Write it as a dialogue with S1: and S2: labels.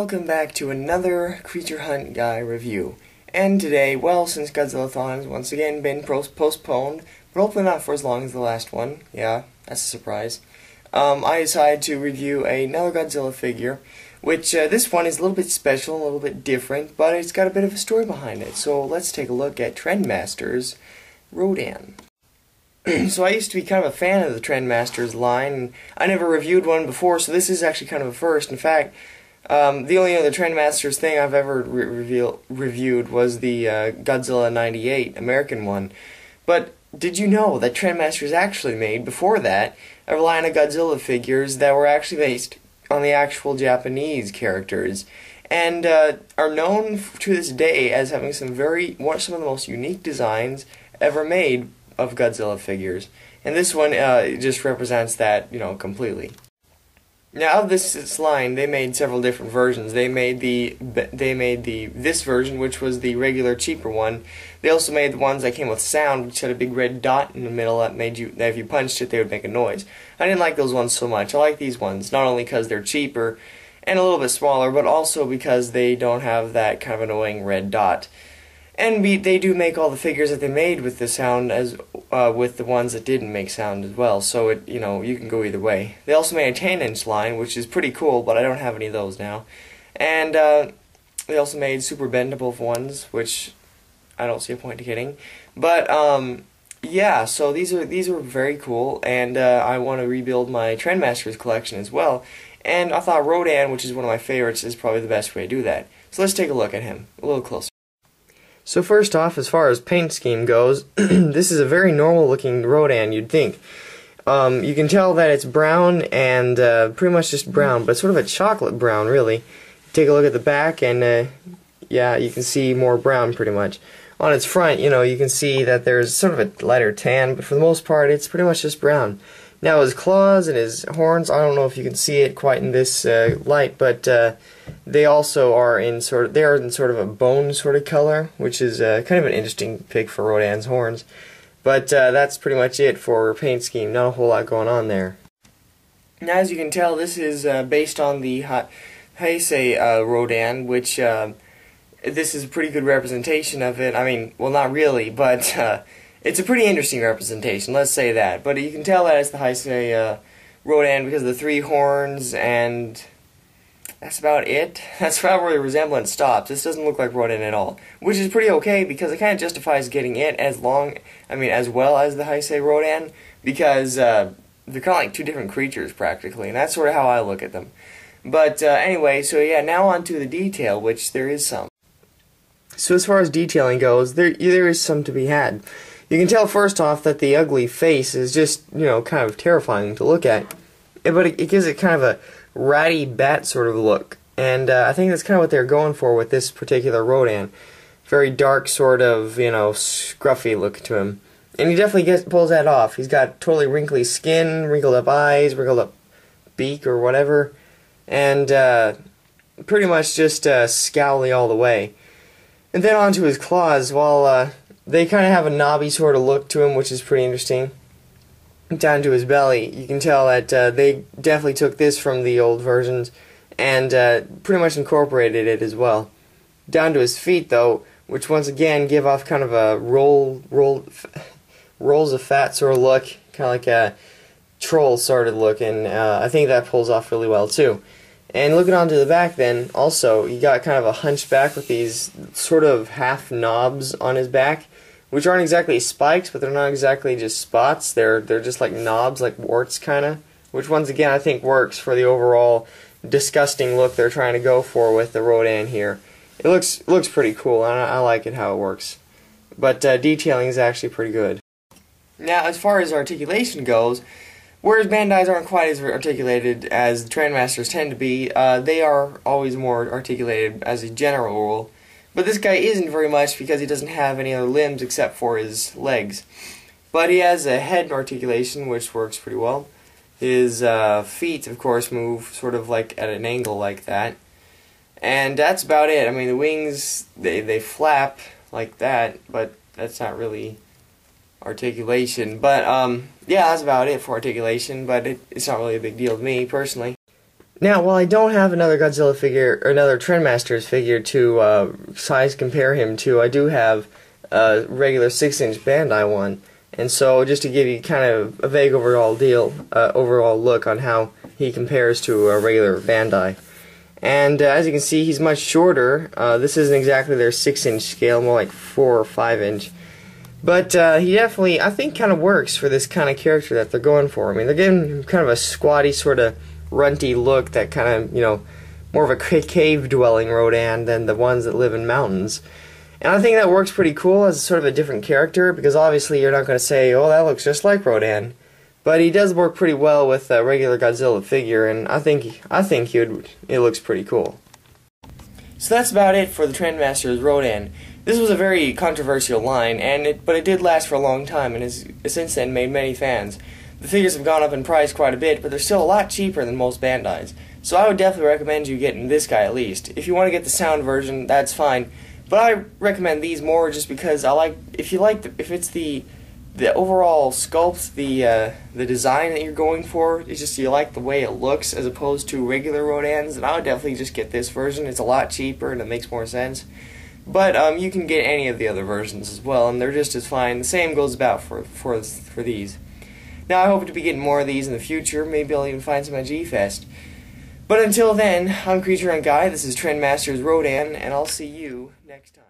S1: Welcome back to another Creature Hunt Guy review. And today, well, since Godzilla-thon has once again been postponed, but hopefully not for as long as the last one. Yeah, that's a surprise. I decided to review another Godzilla figure, which this one is a little bit special, a little bit different, but it's got a bit of a story behind it. So let's take a look at Trendmasters Rodan. So I used to be kind of a fan of the Trendmasters line, and I never reviewed one before, so this is actually kind of a first. In fact, the only other Trendmasters thing I've ever reviewed was the Godzilla 98 American one. But did you know that Trendmasters actually made, before that, a line of Godzilla figures that were actually based on the actual Japanese characters, and are known to this day as having some of the most unique designs ever made of Godzilla figures. And this one just represents that, completely. Now, of this line, they made several different versions. They made this version, which was the regular, cheaper one. They also made the ones that came with sound, which had a big red dot in the middle that if you punched it, they would make a noise. I didn't like those ones so much. I like these ones, not only because they're cheaper and a little bit smaller, but also because they don't have that kind of annoying red dot. And they do make all the figures that they made with the sound as with the ones that didn't make sound as well. So you can go either way. They also made a 10-inch line, which is pretty cool, but I don't have any of those now. And they also made super bendable ones, which I don't see a point to getting. But yeah, so these are very cool, and I want to rebuild my Trendmasters collection as well. And I thought Rodan, which is one of my favorites, is probably the best way to do that. So let's take a look at him a little closer. So first off, as far as paint scheme goes, this is a very normal looking Rodan, you'd think. You can tell that it's brown and pretty much just brown, but sort of a chocolate brown, really. Take a look at the back and yeah, you can see more brown pretty much. On its front, you can see that there's sort of a lighter tan, but for the most part it's pretty much just brown. Now his claws and his horns, I don't know if you can see it quite in this light, but they also are in sort of a bone sort of color, which is kind of an interesting pick for Rodan's horns. But that's pretty much it for paint scheme. Not a whole lot going on there. Now, as you can tell, this is based on the Heisei Rodan, which this is a pretty good representation of it. I mean, well, not really, but it's a pretty interesting representation, let's say that. But you can tell that it's the Heisei Rodan because of the 3 horns, and that's about it. That's about where the resemblance stops. This doesn't look like Rodan at all, which is pretty okay because it kind of justifies getting it as well as the Heisei Rodan, because they're kind of like 2 different creatures practically, and that's sort of how I look at them. But anyway, so yeah, now on to the detail, which there is some. So as far as detailing goes, there is some to be had. You can tell first off that the ugly face is just, kind of terrifying to look at. But it gives it kind of a ratty bat sort of look. And I think that's kind of what they're going for with this particular Rodan. Very dark sort of, scruffy look to him. And he definitely pulls that off. He's got totally wrinkly skin, wrinkled up eyes, wrinkled up beak or whatever. And pretty much just scowly all the way. And then onto his claws, well, they kind of have a knobby sort of look to him, which is pretty interesting. Down to his belly, you can tell that they definitely took this from the old versions and pretty much incorporated it as well. Down to his feet, though, which once again give off kind of a rolls of fat sort of look, kind of like a troll sort of look, and I think that pulls off really well too. And looking onto the back then, also, you got kind of a hunchback with these sort of half knobs on his back, which aren't exactly spikes, but they're not exactly just spots. They're just like knobs, like warts kind of, which once again I think works for the overall disgusting look they're trying to go for with the Rodan here. It looks pretty cool, and I like it how it works. But detailing is actually pretty good. Now, as far as articulation goes, whereas Bandai's aren't quite as articulated as the Trendmasters tend to be, they are always more articulated as a general rule. But this guy isn't very much because he doesn't have any other limbs except for his legs. But he has a head articulation, which works pretty well. His feet, of course, move sort of like at an angle like that. And that's about it. I mean, the wings, they flap like that, but that's not really articulation. But, yeah, that's about it for articulation, but it's not really a big deal to me, personally. Now, while I don't have another Godzilla figure, or another Trendmasters figure to size compare him to, I do have a regular 6-inch Bandai one. And so, just to give you kind of a vague overall look on how he compares to a regular Bandai. And as you can see, he's much shorter. This isn't exactly their 6-inch scale, more like 4 or 5-inch. But he definitely, I think, kind of works for this kind of character that they're going for. I mean, they're giving him kind of a squatty, sort of runty look that kind of, you know, more of a cave-dwelling Rodan than the ones that live in mountains. And I think that works pretty cool as sort of a different character, because obviously you're not going to say, oh, that looks just like Rodan. But he does work pretty well with a regular Godzilla figure, and I think it looks pretty cool. So that's about it for the Trendmasters Rodan. This was a very controversial line, but it did last for a long time, and has since then made many fans. The figures have gone up in price quite a bit, but they're still a lot cheaper than most Bandais. So I would definitely recommend you getting this guy at least. If you want to get the sound version, that's fine. But I recommend these more just because if it's the overall sculpt, the design that you're going for, it's just you like the way it looks as opposed to regular Rodans, then I would definitely just get this version. It's a lot cheaper and it makes more sense. But you can get any of the other versions as well, and they're just as fine. The same goes about for these. Now I hope to be getting more of these in the future. Maybe I'll even find some at G-Fest. But until then, I'm Creature Hunt Guy. This is Trendmasters Rodan, and I'll see you next time.